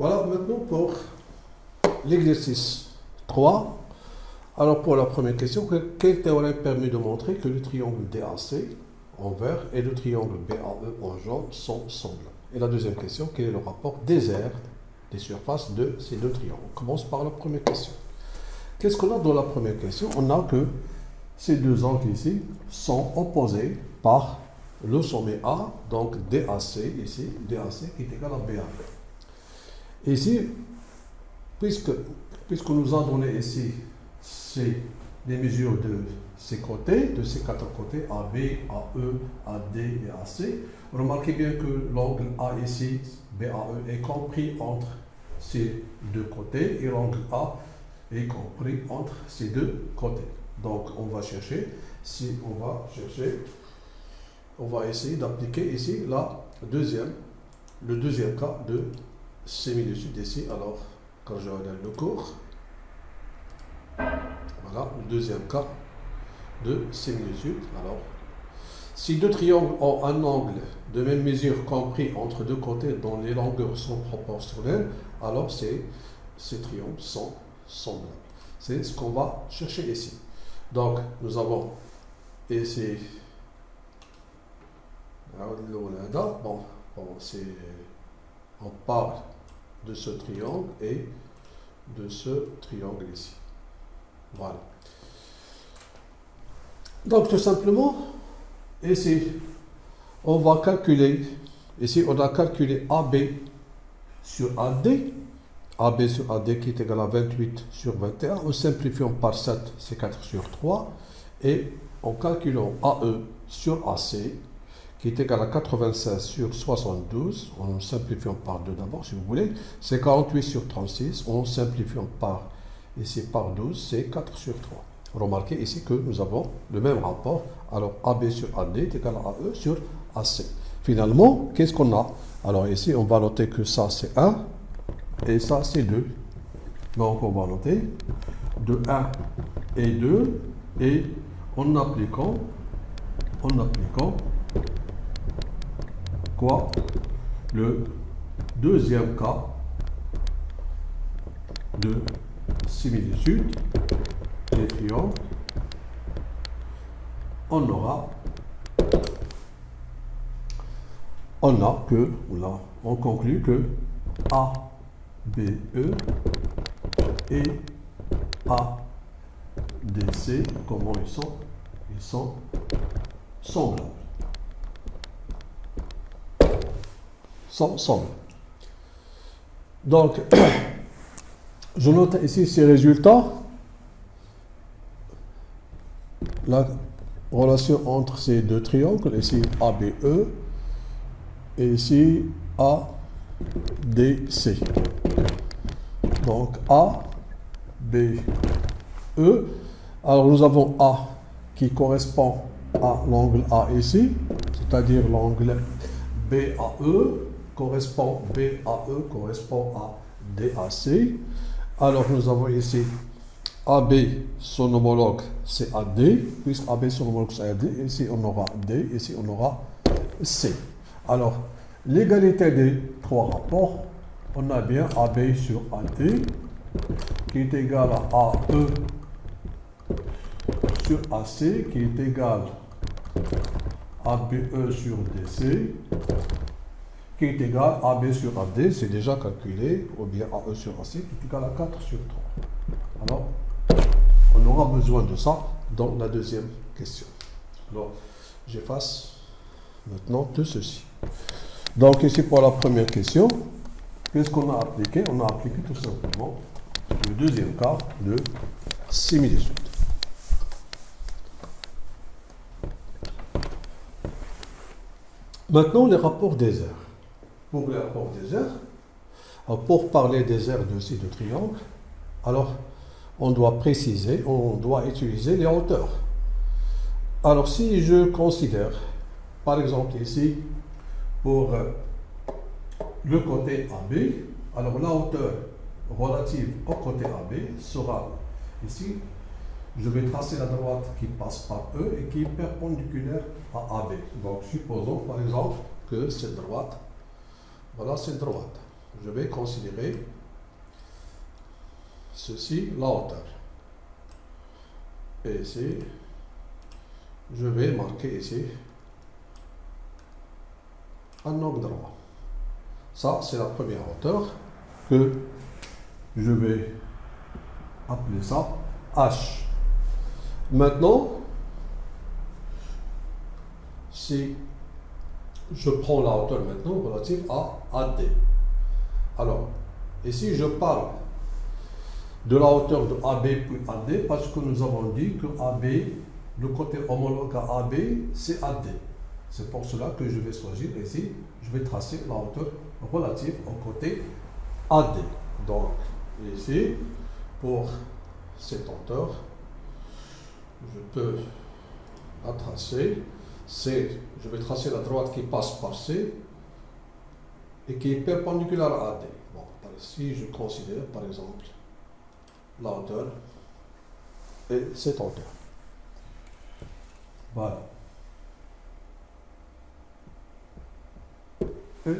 Voilà maintenant pour l'exercice 3. Alors pour la première question, quel théorème permet de montrer que le triangle DAC en vert et le triangle BAE en jaune sont semblables? Et la deuxième question, quel est le rapport des aires des surfaces de ces deux triangles? On commence par la première question. Qu'est-ce qu'on a dans la première question? On a que ces deux angles ici sont opposés par le sommet A, donc DAC, ici, DAC qui est égal à BAE. Ici, puisque nous a donné ici les mesures de ces côtés, de ces quatre côtés, AB, AE, AD et AC, remarquez bien que l'angle A ici, BAE, est compris entre ces deux côtés et l'angle A est compris entre ces deux côtés. Donc on va chercher, on va essayer d'appliquer ici le deuxième cas de similitude ici. Alors quand je regarde le cours, voilà le deuxième cas de similitude. Alors si deux triangles ont un angle de même mesure compris entre deux côtés dont les longueurs sont proportionnelles, alors ces triangles sont semblables. C'est ce qu'on va chercher ici. Donc nous avons ici on parle de ce triangle et de ce triangle ici. Voilà. Donc tout simplement, ici, on va calculer, ici on a calculé AB sur AD, AB sur AD qui est égal à 28 sur 21, en simplifiant par 7, c'est 4 sur 3, et en calculant AE sur AC, qui est égal à 96 sur 72, en simplifiant par 2 d'abord, si vous voulez, c'est 48 sur 36, en simplifiant par, ici par 12, c'est 4 sur 3. Remarquez ici que nous avons le même rapport. Alors AB sur AD est égal à AE sur AC. Finalement, qu'est-ce qu'on a? Alors ici, on va noter que ça c'est 1 et ça c'est 2. Donc on va noter de 1 et 2 et en appliquant quoi? Le deuxième cas de similitude des triangles, on conclut que ABE et ADC, comment ils sont semblables. Donc, je note ici ces résultats. La relation entre ces deux triangles, ici ABE et ici ADC. Donc ABE. Alors nous avons A qui correspond à l'angle A ici, c'est-à-dire l'angle BAE correspond à DAC. Alors nous avons ici AB, son homologue, c'est AD, puisque AB, son homologue, c'est AD, ici on aura D, ici on aura C. Alors, l'égalité des trois rapports, on a bien AB sur AD, qui est égal à AE sur AC, qui est égal à ABE sur DC, qui est égal à AB sur AD, c'est déjà calculé, ou bien AE sur AC, qui est égal à 4 sur 3. Alors, on aura besoin de ça dans la deuxième question. Alors, j'efface maintenant tout ceci. Donc, ici pour la première question, qu'est-ce qu'on a appliqué? On a appliqué tout simplement le deuxième cas de similitude. Maintenant, les rapports des aires. Pour les rapports des aires, pour parler des aires de ces deux triangles, alors, on doit préciser, on doit utiliser les hauteurs. Alors, si je considère, par exemple ici, pour le côté AB, alors la hauteur relative au côté AB sera ici, je vais tracer la droite qui passe par E et qui est perpendiculaire à AB. Donc, supposons par exemple que cette droite, voilà cette droite. je vais considérer ceci, la hauteur. Et ici, je vais marquer ici un angle droit. Ça, c'est la première hauteur que je vais appeler ça H. Maintenant, si je prends la hauteur maintenant relative à AD. Alors, ici, je parle de la hauteur de AB puis AD parce que nous avons dit que AB, le côté homologue à AB, c'est AD. C'est pour cela que je vais choisir ici, je vais tracer la hauteur relative au côté AD. Donc, ici, pour cette hauteur, je peux la tracer. Je vais tracer la droite qui passe par C et qui est perpendiculaire à AD. Bon, si je considère par exemple la hauteur et cette hauteur. Voilà. Et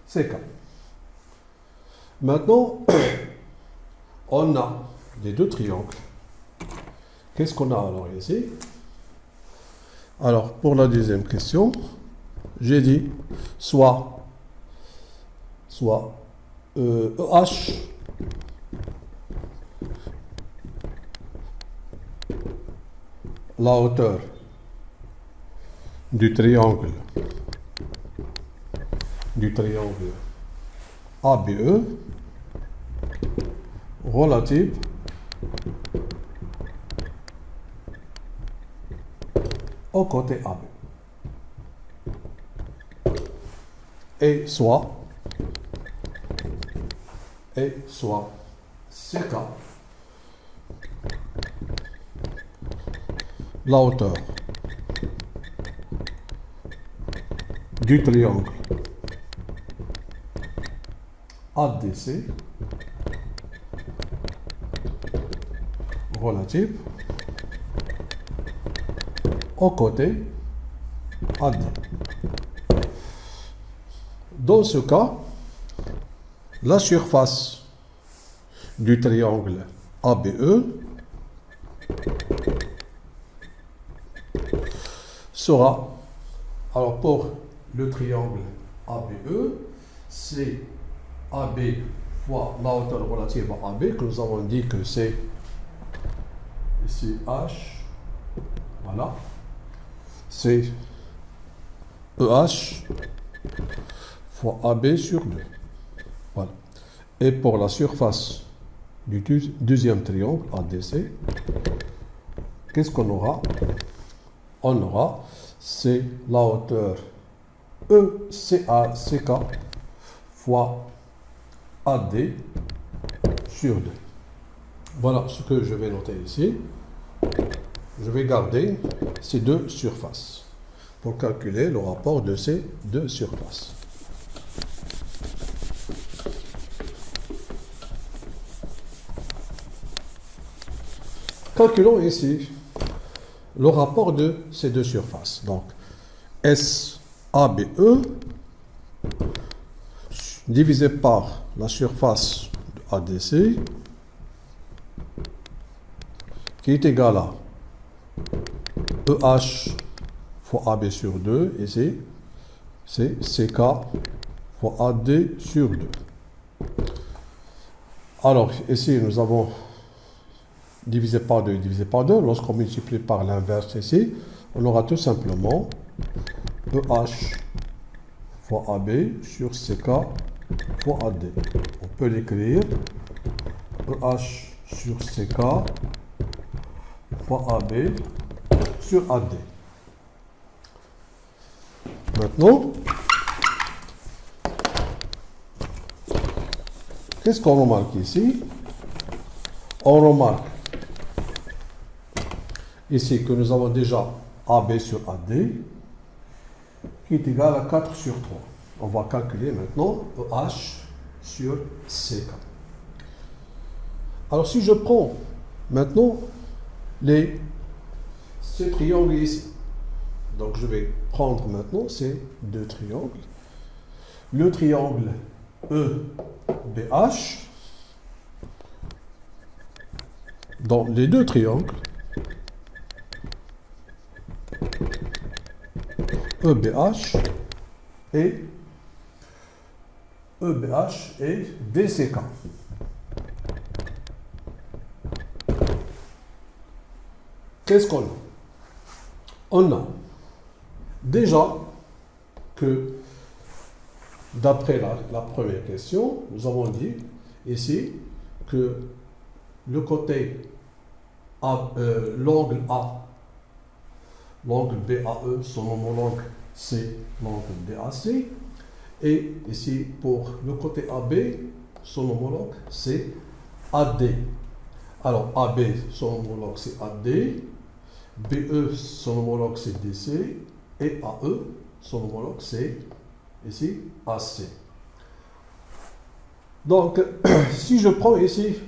c'est K. Maintenant, on a les deux triangles. Qu'est-ce qu'on a alors ici? Alors, pour la deuxième question, j'ai dit soit EH la hauteur du triangle ABE relative au côté AB. Et soit CK la hauteur du triangle ADC relative au côté AD. Dans ce cas, la surface du triangle ABE sera, alors pour le triangle ABE, c'est AB fois la hauteur relative à AB, que nous avons dit que c'est ici H, voilà, c'est EH fois AB sur 2. Voilà. Et pour la surface du deuxième triangle ADC, qu'est-ce qu'on aura? On aura, c'est la hauteur ECK fois AD sur 2. Voilà ce que je vais noter ici. Je vais garder ces deux surfaces pour calculer le rapport de ces deux surfaces. Calculons ici le rapport de ces deux surfaces. Donc, SABE divisé par la surface de ADC qui est égal à EH fois AB sur 2, ici, c'est CK fois AD sur 2. Alors, ici, nous avons divisé par 2, divisé par 2. Lorsqu'on multiplie par l'inverse ici, on aura tout simplement EH fois AB sur CK fois AD. On peut l'écrire EH sur CK fois AB sur AD. Maintenant, qu'est-ce qu'on remarque ici? On remarque ici que nous avons déjà AB sur AD qui est égal à 4 sur 3. On va calculer maintenant EH sur CK. Alors si je prends maintenant ces triangles ici, donc je vais prendre maintenant ces deux triangles. Le triangle BH dans les deux triangles EBH et DCK. Qu'est-ce qu'on a? On a déjà que, d'après la première question, nous avons dit ici que le côté l'angle A, l'angle BAE, son homologue c'est l'angle DAC, et ici pour le côté AB, son homologue c'est AD. Alors AB, son homologue c'est AD, BE, son homologue c'est DC, et AE, son homologue c'est ici AC. Donc, si je prends ici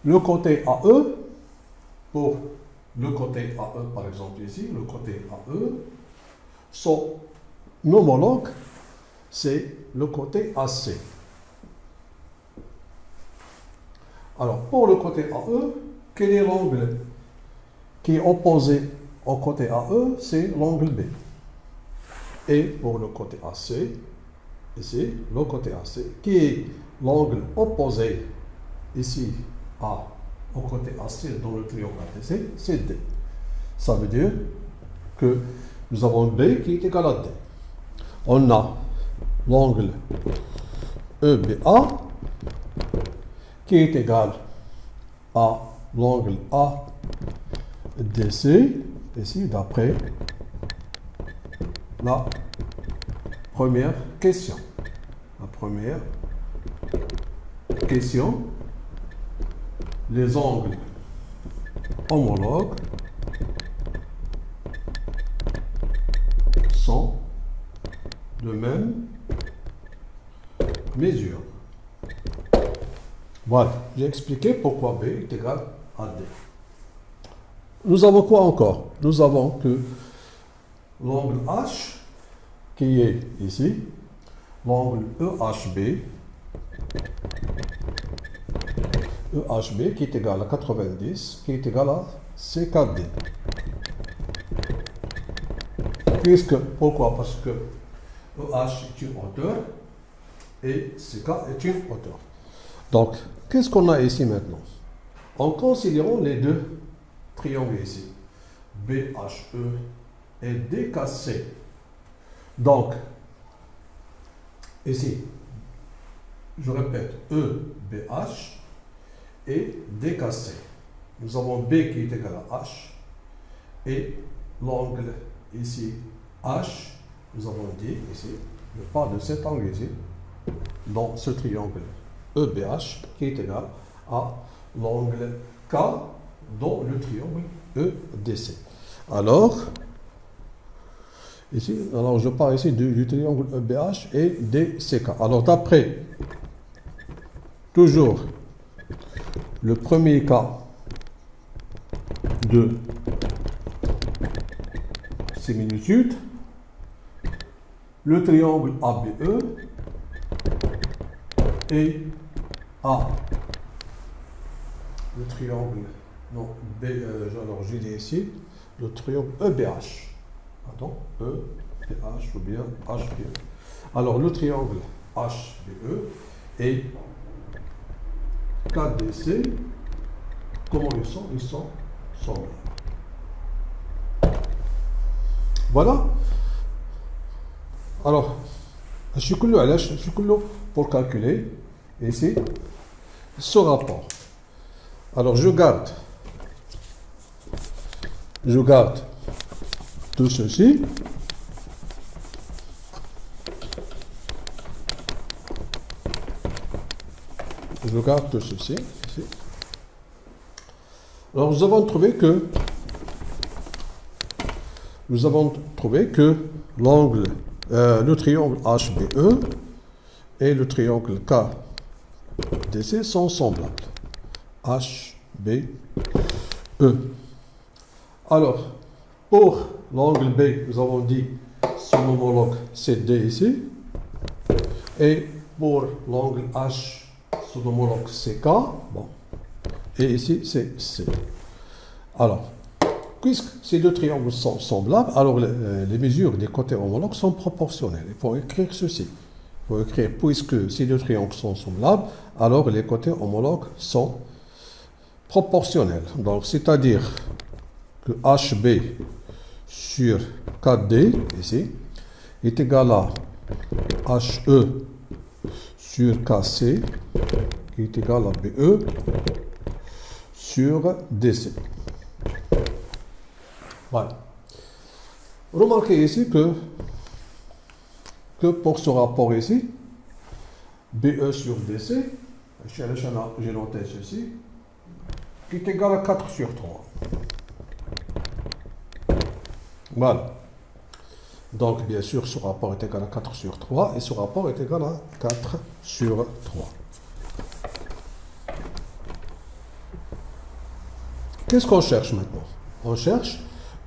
le côté AE, pour le côté AE, par exemple ici, le côté AE, son homologue, c'est le côté AC. Alors, pour le côté AE, quel est l'angle qui est opposé au côté AE? C'est l'angle B. Et pour le côté AC, ici, le côté AC, qui est l'angle opposé ici au côté AC dans le triangle ATC, c'est D. Ça veut dire que nous avons B qui est égal à D. On a l'angle EBA qui est égal à l'angle ADC, ici d'après la première question. La première question, les angles homologues sont de même mesure. Voilà, j'ai expliqué pourquoi B est égal à D. Nous avons quoi encore? Nous avons que l'angle H, qui est ici, l'angle EHB, qui est égal à 90, qui est égal à CKD. Pourquoi? Parce que EH est une hauteur et CK est une hauteur. Donc, qu'est-ce qu'on a ici maintenant? En considérant les deux triangles ici, BHE et DKC. Donc, ici, je répète, EBH et DKC. Nous avons B qui est égal à H et l'angle ici H, nous avons dit ici, je parle de cet angle ici, dans ce triangle EBH qui est égal à l'angle K dans le triangle EDC. Alors, ici, je parle ici du triangle EBH et DCK. Alors, d'après toujours le premier cas de similitude, le triangle ABE et A, le triangle, non, B, alors j'ai dit ici, le triangle EBH, pardon, EBH ou bien HBE. Alors le triangle HBE et KDC, comment ils sont? Ils sont semblables. Voilà. Alors, je suis pour calculer ici ce rapport. Alors, je garde tout ceci. Je garde tout ceci ici. Alors, nous avons trouvé que l'angle, le triangle HBE et le triangle KDC sont semblables. HBE. Alors, pour l'angle B, nous avons dit son homologue c'est D ici. Et pour l'angle H, son homologue c'est K. Bon. Et ici, c'est C. Alors, puisque ces deux triangles sont semblables, alors les mesures des côtés homologues sont proportionnelles. Il faut écrire ceci. Il faut écrire, puisque ces deux triangles sont semblables, alors les côtés homologues sont proportionnels. Donc, c'est-à-dire que HB sur 4D, ici, est égal à HE sur KC, qui est égal à BE sur DC. Voilà. Remarquez ici que pour ce rapport ici, BE sur DC, j'ai noté ceci, qui est égal à 4 sur 3. Voilà. Donc, bien sûr, ce rapport est égal à 4 sur 3 et ce rapport est égal à 4 sur 3. Qu'est-ce qu'on cherche maintenant? On cherche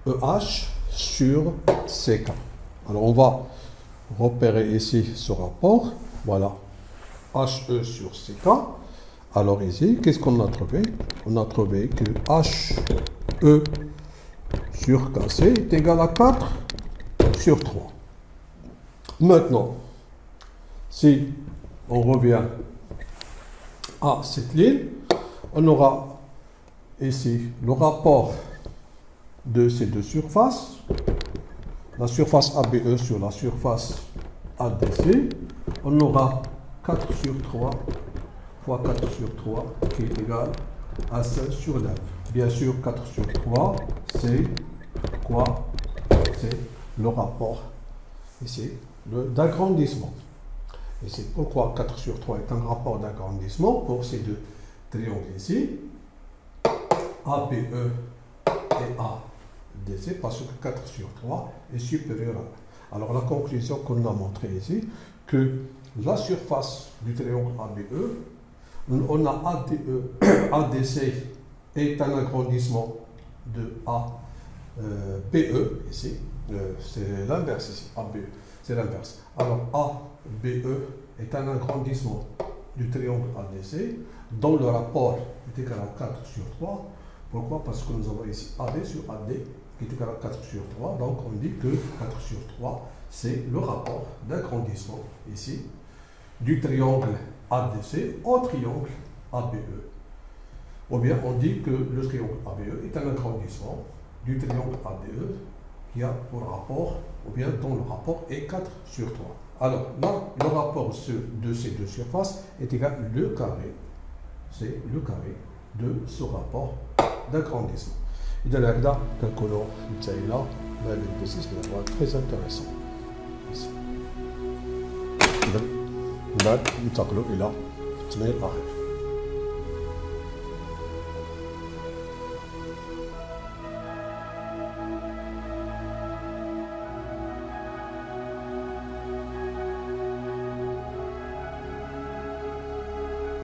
EH sur CK. Alors, on va repérer ici ce rapport. Voilà. HE sur CK. Alors ici, qu'est-ce qu'on a trouvé? On a trouvé que HE sur KC est égal à 4 sur 3. Maintenant, si on revient à cette ligne, on aura ici le rapport de ces deux surfaces, la surface ABE sur la surface ADC, on aura 4 sur 3 fois 4 sur 3 qui est égal à 5 sur 9. Bien sûr, 4 sur 3, c'est quoi? C'est le rapport ici d'agrandissement. Et c'est pourquoi 4 sur 3 est un rapport d'agrandissement pour ces deux triangles ici, ABE et ADC, parce que 4 sur 3 est supérieur à 1. Alors la conclusion qu'on a montrée ici, que la surface du triangle ABE, on a ADC est un agrandissement de ABE ici, c'est l'inverse ici, ABE, c'est l'inverse. Alors ABE est un agrandissement du triangle ADC dont le rapport est égal à 4 sur 3. Pourquoi? Parce que nous avons ici AB sur AD qui est égal à 4 sur 3. Donc on dit que 4 sur 3, c'est le rapport d'agrandissement ici du triangle ADC au triangle ABE. Ou bien on dit que le triangle ABE est un agrandissement du triangle ABE qui a pour rapport, ou bien dont le rapport est 4 sur 3. Alors là, le rapport de ces deux surfaces est égal à le carré. C'est le carré de ce rapport d'agrandissement. إذا هكذا كنكونوا انتهينا من الإكزرسيس من très intéressant. إذا من بعد ننتقلوا إلى التمرين الأخير.